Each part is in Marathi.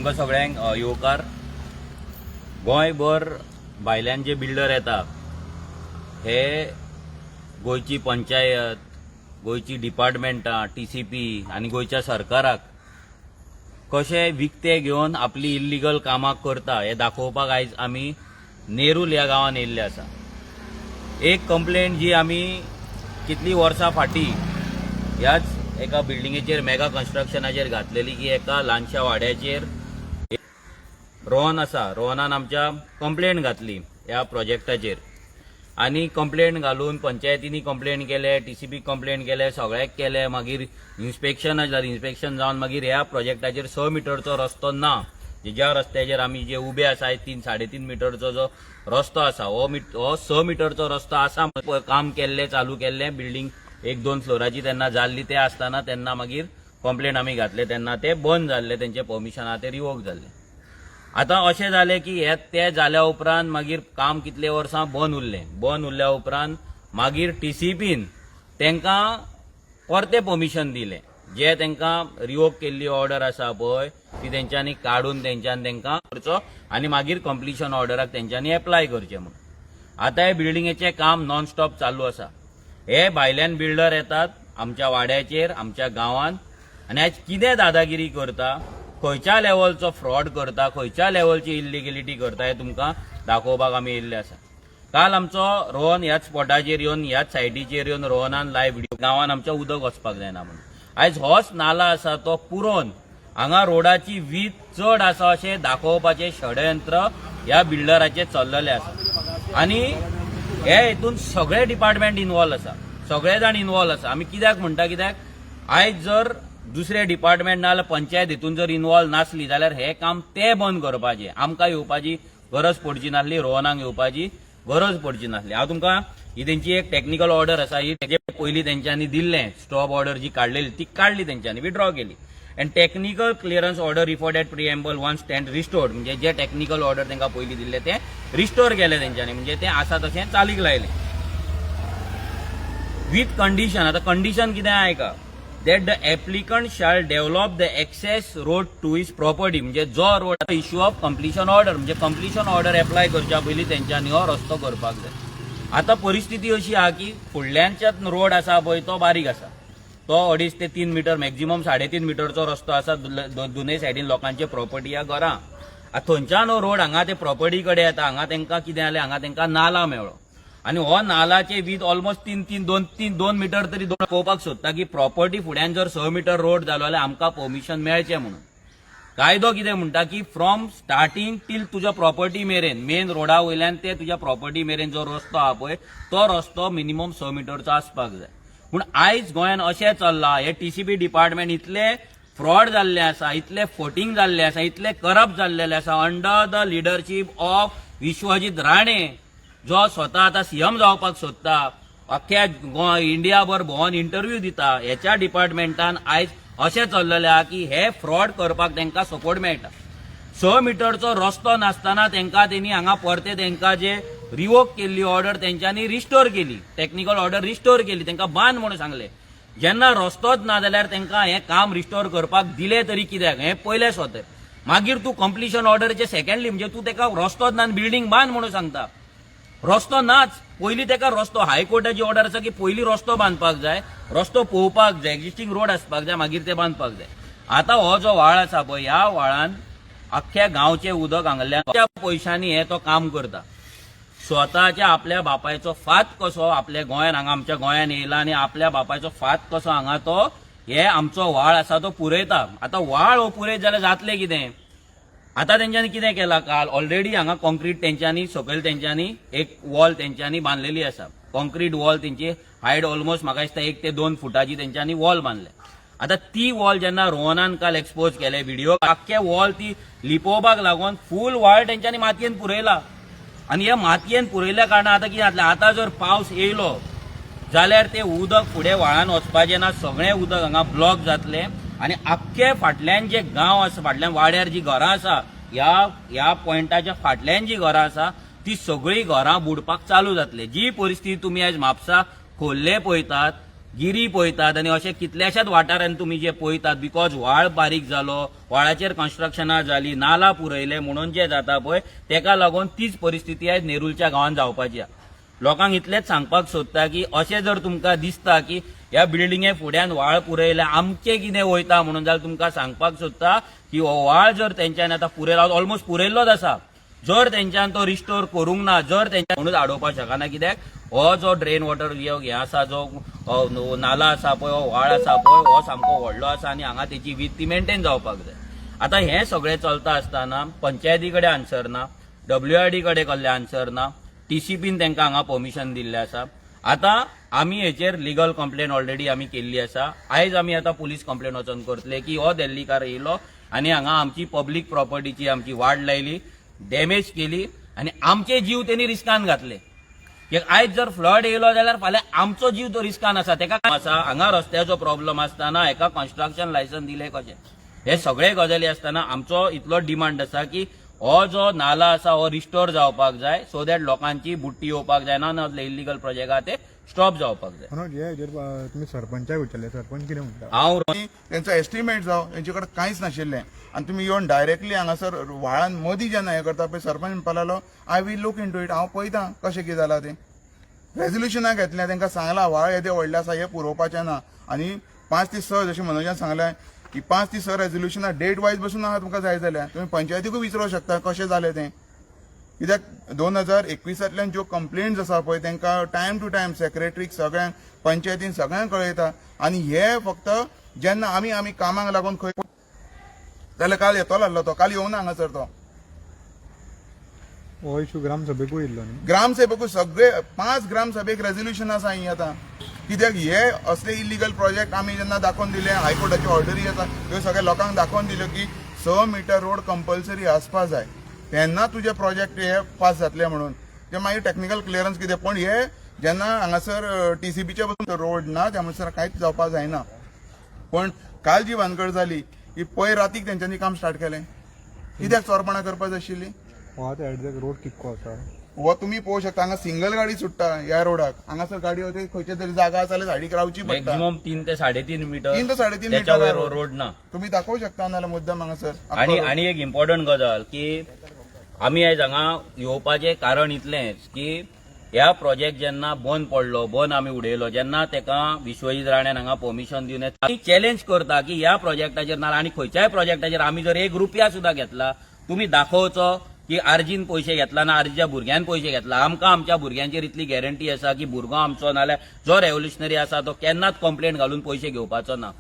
तुमकां सगळ्यांक येवकार गोंयभर भायल्यान जे बिल्डर येता हे गोंयची पंचायत, गोंयची डिपार्टमेंटां, TCP आनी गोंयच्या सरकाराक कशे विकते घेवन आपली इल्लीगल कामां करता हे दाखोवपाक आयज आमी नेरूल ह्या गांवांत येयल्ले आसा। एक कंप्लेंट जी आमी कितली वर्सां फाटीं ह्याच एका बिल्डिंगेचेर मेगा कन्स्ट्रक्शनाचेर घातलेली की एका ल्हानशा वाड्याचेर रोहन आसा, रोहनान आमच्या कंप्लेंट घातली ह्या प्रोजेक्टाचेर आनी कंप्लेंट घालून पंचायतींनी कंप्लेंट केले, TCP कंप्लेंट केले, सगळ्याक केले। मागीर इन्स्पेक्शन जालें, इन्स्पेक्शन जावन मागीर ह्या प्रोजेक्टाचेर 6 मिटरचो रस्तो ना, ज्या रस्त्याचेर आमी जे उबे आसा 3-3.5 मिटरचो जो रस्तो आसा हो 6 मिटरचो रस्तो आसा। काम केल्ले, चालू केल्ले, बिल्डिंग 1-2 फ्लोराची तेन्ना जाल्ली ते आसतना तेन्ना मागीर कंप्लेंट आमी घातले तेन्ना ते बंद जाल्ले, तेंचे परमिशन आहा ते रिवोक जाल्ले। आता अशें जालें की ते जाल्या उपरांत मागीर काम कितले वर्सां बंद उरल्या उपरांत मागीर TCPन तेंकां परते परमिशन दिलें। जे तेंकां रिवोक केल्ली ऑर्डर आसा पळय ती तेंच्यांनी काडून तेंकां करचो आनी मागीर कंप्लिशन ऑर्डराक तेंच्यांनी एप्लाय करचें म्हणून। आता हे बिल्डिंगेचें काम नॉन स्टॉप चालू आसा। हे भायल्यान बिल्डर येतात आमच्या वाड्याचेर, आमच्या गांवांत आनी आयज कितें दादागिरी करता, खंयच्या लेवलचो फ्रॉड करता, खंयच्या लेवलची इल्लिगेलिटी करता हे तुमकां दाखोवपाक आमी येयल्ले आसा। काल आमचो रोहन ह्याच स्पॉटाचेर येवन ह्याच सायटीचेर येवन रोहनान लायव्ह व्हिडिओ गांवांत आमच्या उदक वचपाक जायना म्हणून। आयज होच नाला आसा तो पुरोवन हांगा रोडाची वीज चड आसा अशें दाखोवपाचें षडयंत्र ह्या बिल्डराचें चल्ललें आसा आनी हे हितून सगळे डिपार्टमेंट इन्वॉल्व आसा, सगळे जाण इन्वॉल्व आसा। आमी कित्याक म्हणटा, कित्याक आयज जर दुसरे डिपार्टमेंट ना जाल्यार पंचायत हितून जर इन्वॉल्व नासली जाल्यार हे काम ते बंद करपाचें, आमकां येवपाची गरज पडची नासली, रोहनाक येवपाची गरज पडची नासली। हांव तुमकां ही तेंची एक टेक्निकल ऑर्डर आसा, ही तेजे पयलीं तेंच्यांनी दिल्लें स्टॉप ऑर्डर जी काडलेली ती काडली तेंच्यांनी, विड्रॉ केली। And technical clearance order referred at preamble one stand restored, म्हणजे जे टेक्निकल ऑर्डर तेंकां पयलीं दिल्ले ते रिस्टोर केले तेंच्यांनी, म्हणजे ते आसा तशें चालीक लायलें विथ कंडिशन। आतां कंडिशन कितें आयका, that the applicant shall develop the access road to his property, म्हणजे जो road issue of completion order, म्हणजे कंप्लिशन ऑर्डर एप्लाय करच्या पयलीं तेंच्यांनी हो रस्तो करपाक जाय। आता परिस्थिती अशी आहा की फुडल्यानच्याच रोड आसा पळय तो बारीक आसा, तो 2.5 ते 3 मिटर मॅक्झिमम 3.5 मिटरचो रस्तो आसा, दोनूय सायडीन लोकांचे प्रॉपर्टी या घरां। थंयच्यान हो रोड हांगा ते प्रॉपर्टी कडेन येता, हांगा तेंकां कितें जालें, हांगा तेंकां नाला मेळ्ळो आनी हो नालाचे वीथ ऑलमोस्ट 2 मिटर तरी पळोवपाक सोदता की प्रॉपर्टी फुड्यान जर 6 मिटर रोड जालो जाल्यार आमकां परमिशन मेळचें म्हणून। कायदो कितें म्हणटा की फ्रॉम स्टार्टिंग टील तुज्या प्रॉपर्टी मेरेन, मेन रोडा वयल्यान ते तुज्या प्रॉपर्टी मेरेन जो रस्तो आहा पळय तो रस्तो मिनिमम 6 मिटरचो आसपाक जाय। पूण आयज गोंयान अशें चल्लां, हे TCP डिपार्टमेंट इतले फ्रॉड जाल्ले आसा, इतले फटींग जाल्ले आसा, इतले करप्ट जाल्लेले आसा under the leadership of Vishwajit Rane, जो स्वता आता CM जावपाक सोदता, अख्ख्या इंडियाभर भोंवन इंटरव्यू दिता। ह्याच्या डिपार्टमेंटान आयज अशें चल्लेलें आहा की हे फ्रॉड करपाक तेंकां सपोर्ट मेळटा। 6 मिटरचो रस्तो नासतना तेंनी हांगा परते तेंकां जे रिवोक केल्ली ऑर्डर तेंच्यांनी रिस्टोर केली, टेक्निकल ऑर्डर रिस्टोर केली, तेंकां बांद म्हणून सांगले। जेन्ना रस्तोच ना जाल्यार तेंकां हें काम रिस्टोर करपाक दिले तरी कित्याक, हें पयले स्वत। मागीर तूं कंप्लिशन ऑर्डरचे सेकंडली म्हणजे तूं तेका रस्तोच ना बिल्डींग बांद म्हणून सांगता, रस्तो नाच। पयलीं तेका रस्तो, हायकोर्टाची ऑर्डर आसा की पयलीं रस्तो बांदपाक जाय, रस्तो पळोवपाक जाय, एक्झिस्टिंग रोड आसपाक जाय, मागीर ते बांदपाक जाय। आतां हो जो व्हाळ आसा पळय ह्या व्हाळान अख्ख्या गांवचें उदक हांगल्यान पयशांनी हे तो काम करता। स्वताच्या आपल्या बापायचो फात कसो आपल्या गोंयान, हांगा आमच्या गोंयान येयला आनी आपल्या बापायचो फात कसो हांगा तो हे आमचो व्हाळ आसा तो पुरयता। आतां व्हाळ हो पुरयत जाल्यार जातलें कितें? आता तेंच्यांनी कितें केलां, काल ऑलरेडी हांगा कॉन्क्रीट तेंच्यांनी सकयल तेंच्यांनी एक वॉल तेंच्यांनी बांदलेली आसा, कॉन्क्रीट वॉल तेंची हायट ऑलमोस्ट म्हाका दिसता 1 ते 2 फुटाची तेंच्यांनी वॉल बांदले। आता ती वॉल जेन्ना रोहनान काल एक्सपोज केले व्हिडिओ, आख्खे वॉल ती लिपोवपाक लागून फूल व्हाळ तेंच्यांनी मातयेन पुरयला आनी ह्या मातयेन पुरयल्या कारणान आतां कितें जातलें, आतां जर पावस येयलो जाल्यार ते उदक फुडें व्हाळान वचपाचें ना, सगळें उदक हांगा ब्लॉक जातलें आनी आख्खे फाटल्यान जे गांव आसा, फाटल्यान वाड्यार जी घरां आसा, ह्या पॉयंटाच्या फाटल्यान जी घरां आसा ती सगळीं घरां बुडपाक चालू जातले। जी परिस्थिती तुमी आयज म्हापसा खोर्ले पळयतात, गिरी पळयतात आनी अशे कितल्याशाच वाठारांनी तुमी जे पळयतात बिकॉज व्हाळ बारीक जालो, व्हाळाचेर कन्स्ट्रक्शनां जाली, नाला पुरयले म्हणून जे जाता पळय तेका लागून तीच परिस्थिती आयज नेरुलच्या गांवांत जावपाची आहा. लोकांक इतलेंच सांगपाक सोदता की अशें जर तुमकां दिसता की ह्या बिल्डिंगे फुड्यान व्हाळ पुरयले आमचें कितें वयता म्हणून जाल्यार तुमकां सांगपाक सोदता की हो व्हाळ जर तेंच्यानी आतां पुरयलो ऑलमोस्ट पुरयल्लोच आसा, जर तेंच्यान तो रिस्टोर करूंक ना, जर तेंच्यान म्हणून आडोवपाक शकना. कित्याक हो जो ड्रेन वॉटर हे आसा, जो नाला आसा पळय, हो व्हाळ आसा पळय, हो सामको व्हडलो आसा आनी हांगा तेची वीथ ती मेंटेन जावपाक जाय. आतां हें सगळें चलता आसतना पंचायती कडेन आन्सर ना, WRD कडेन कसलें आन्सर ना, TCPन तांकां हांगा परमिशन दिल्लें आसा. आतां आमी हेचेर लिगल कंप्लेन ऑलरेडी आमी केल्ली आसा. आयज आमी आतां पुलीस कंप्लेन वचोन करतले की हो दिल्लीकार येयलो आनी हांगा आमची पब्लीक प्रॉपर्टीची आमची वाड लायली, डॅमेज केली आनी आमचे जीव तेणी रिस्कान घातले. आयज जर फ्लड येयलो जाल्यार फाल्यां आमचो जीव तो रिस्कान आसा. तेका आसा हांगा रस्त्याचो प्रॉब्लेम आसतना हेका कन्स्ट्रक्शन लायसन्स दिलें कशें? हे सगळे गजाली आसतना आमचो इतलो डिमांड आसा की हो जो नाला आसा हो रिस्टोर जावपाक जाय, सो दॅट लोकांची बुट्टी येवपाक जायना, नाजाल्यार इल्लीगल प्रोजेक्ट आहा ते स्टॉप जावपाक जाय. तुम्ही सरपंचाक विचारले, सरपंच कितें म्हणटा? हांव त्यांचा एस्टिमेट जावं तेंचे कडेन कांयच नाशिल्लें आनी तुमी येवन डायरेक्टली हांगासर व्हाळान मदीं जेन्ना हें करता पळय, सरपंच म्हणपाक लागलो I will look into it. हांव पळयतां कशें कितें जालां तें. रेजोल्युशनां घेतलें, तांकां सांगलां व्हाळ येदें व्हडलें आसा, हें पुरोवपाचें ना आनी 5 ते 6 जशें मनोजान सांगलें की 5 ते 6 रेजोल्युशनां डेट वायज बसून आहा. तुमकां जाय जाल्यार तुमी पंचायतीकूय विचारूंक शकता कशें जालें तें. कित्याक 2021तल्यान ज्यो कंप्लेंट्स आसा पळय तांकां टायम टू टायम सेक्रेटरीक सगळ्यांक पंचायतीन सगळ्यांक कळयता आनी हे फक्त जेन्ना आमी कामाक लागून खंय जाल्यार काल येतलो आहलो तो, काल येवना हांगासर तो. हो इशू ग्रामसभेकूय येयल्लो न्ही? ग्रामसभेकूय सगळे 5 ग्रामसभेक रेजोल्युशन आसा ही आतां. कित्याक हे असले इलिगल प्रोजेक्ट आमी जेन्ना दाखोवन दिले, हायकोर्टाची ऑर्डरी आसा ह्यो सगळ्या लोकांक दाखोवन दिल्यो की 6 मीटर रोड कंपल्सरी आसपा जाय, तेन्ना तुजे प्रोजेक्ट हे पास जातले म्हणून. ते मागीर टेक्निकल क्लियरन्स कितें, पण हे जेन्ना हांगासर TCPचे बसून रोड ना त्या म्हणसर कांयच जावपाक जायना. पण काल जी भानगड जाली की पयर रातीक तेंच्यांनी काम स्टार्ट केलें. कित्याक चोरपणां करपाक जाय आशिल्ली? हो आतां एडजॅक्ट रोड कितको आसा? हो तुमी पळोवंक शकता, हांगा सिंगल गाडी सुट्टा ह्या रोडाक. हांगासर गाडी वता खंयच्या तरी जागा आसा जाल्यार सायडीक रावची पडटा. मॅक्झिमम 3 ते 3.5 मीटर 3 ते 3.5 त्याच्या मीटर वयर रोड ना. तुम्ही दाखवू शकता नाल्यार मुद्दाम हांगासर. आणि एक इम्पॉर्टंट गजाल की आमी आयज हांगा येवपाचें कारण इतलेंच की ह्या प्रोजेक्ट जेन्ना बंद पडलो, बंद आमी उडयलो, जेन्ना तेका विश्वजीत राण्यान हांगा परमिशन दिवन आमी चॅलेंज करता की ह्या प्रोजेक्टाचेर ना आनी खंयच्याय प्रोजेक्टाचेर आमी जर 1 रुपया सुद्धा घेतला, तुमी दाखोवचो की आरजीन पयशे घेतला ना आरजीच्या भुरग्यान पयशे घेतला. आमकां आमच्या भुरग्यांचेर इतली गॅरंटी आसा की भुरगो आमचो नाल्यार जो रेव्होल्युशनरी आसा तो केन्नाच कंप्लेंट घालून पयशे घेवपाचो ना.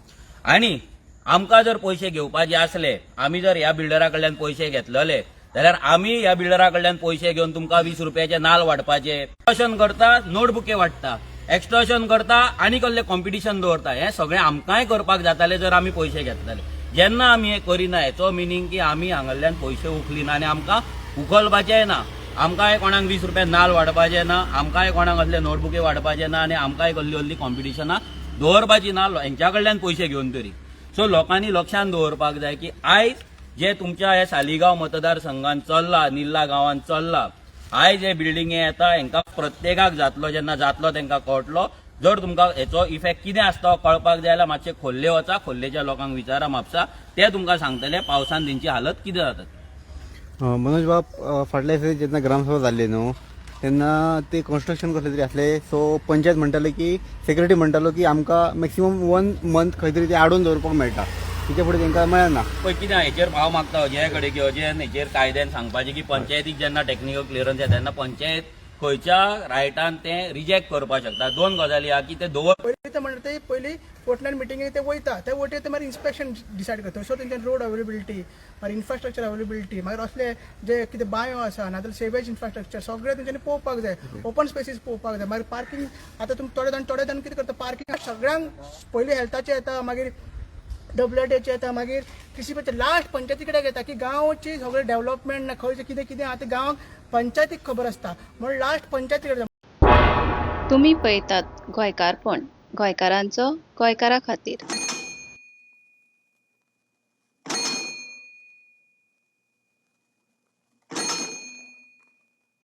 आनी आमकां जर पयशे घेवपाचे आसले, आमी जर ह्या बिल्डरा कडल्यान पयशे घेतलेले जाल्यार आमी ह्या बिल्डरा कडल्यान पयशे घेवन तुमकां 20 रुपयाचे नाल वाडपाचे. एक्स्टॉर्शन करता, नोटबुके वाडटा, एक्स्टॉर्शन करता आनी कसले कॉम्पिटिशन दवरता. हे सगळें आमकांय करपाक जाताले जर आमी पयशे घेतलेले. जेन्ना आमी हे करिना हेचो मिनींग की आमी हांगाल्यान पयशे उखलिना आनी आमकां उखलपाचें ना. आमकांय कोणाक 20 रुपया नाल वाडपाचे ना, आमकांय कोणाक असले नोटबुके वाडपाचे ना आनी आमकांय कसली कॉम्पिटिशनां दवरपाची ना हेंच्या कडल्यान पयशे घेवन तरी. सो लोकांनी लक्षांत दवरपाक जाय की आयज जे तुमच्या हे सालिगांव मतदारसंघात चल्ला, निल्ला गांवांत चल्ला, आयज हे बिल्डिंगे येता हेंकां प्रत्येकाक जातलो, जेन्ना जातलो तांकां कळटलो. जर तुमकां हेचो इफेक्ट कितें आसता कळपाक जाय जाल्यार मातशें खोर्ले वचा, खोर्लेच्या लोकांक विचारा म्हापसा, ते तुमकां सांगतले पावसान तेंची हालत कितें जाता. मनोज बाब, फाटल्या दिसा जेन्ना ग्रामसभा जाल्ली न्हू तेन्ना ते कन्स्ट्रक्शन कसले तरी आसले. सो पंचायत म्हणटाले की सेक्रेटरी म्हणटालो की आमकां मॅक्सिमम 1 मंथ खंय तरी ते आडून दवरपाक मेळटा, तिचे फुडें तांकां मेळना. पळय कितें हेचेर हांव मागता अजया कडेन की अजयान हेचेर कायद्यान सांगपाचें की पंचायतीक जेन्ना टेक्निकल क्लियरन्स येता तेन्ना पंचायत खंयच्या रायटान तें रिजेक्ट करपाक शकता. 2 गजाली आहा की ते पयलीं ते म्हणटा ते पयलीं पोर्टलँड मिटिंगेक ते वयता, ते वटेन ते मागीर इन्स्पेक्शन डिसायड करता. सो तेंच्यान रोड अवेलेबिलिटी, मागीर इन्फ्रास्ट्रक्चर अवेलेबिलिटी, मागीर असले जे कितें बांयो आसा नाजाल्यार सेवेज इन्फ्रास्ट्रक्चर सगळें तेंच्यांनी पळोवपाक जाय. ओपन स्पेसीस पळोवपाक जाय. मागीर पार्किंग आतां तुमी थोडे जाण कितें करता, पार्किंग सगळ्यांक पयलीं हेल्थाचें येता, मागीर WRDचे येता, मागीर TCPचे लास्ट पंचायती कडेन येता की गांवची सगळें डेव्हलपमेंट ना खंय कितें कितें आहा तें गांवांक पंचायतीक खबर आसता म्हणून लास्ट पंचायती कडेन. तुम्ही पळयतात गोंयकारपण, गोंयकारांचो गोंयकारा खातीर.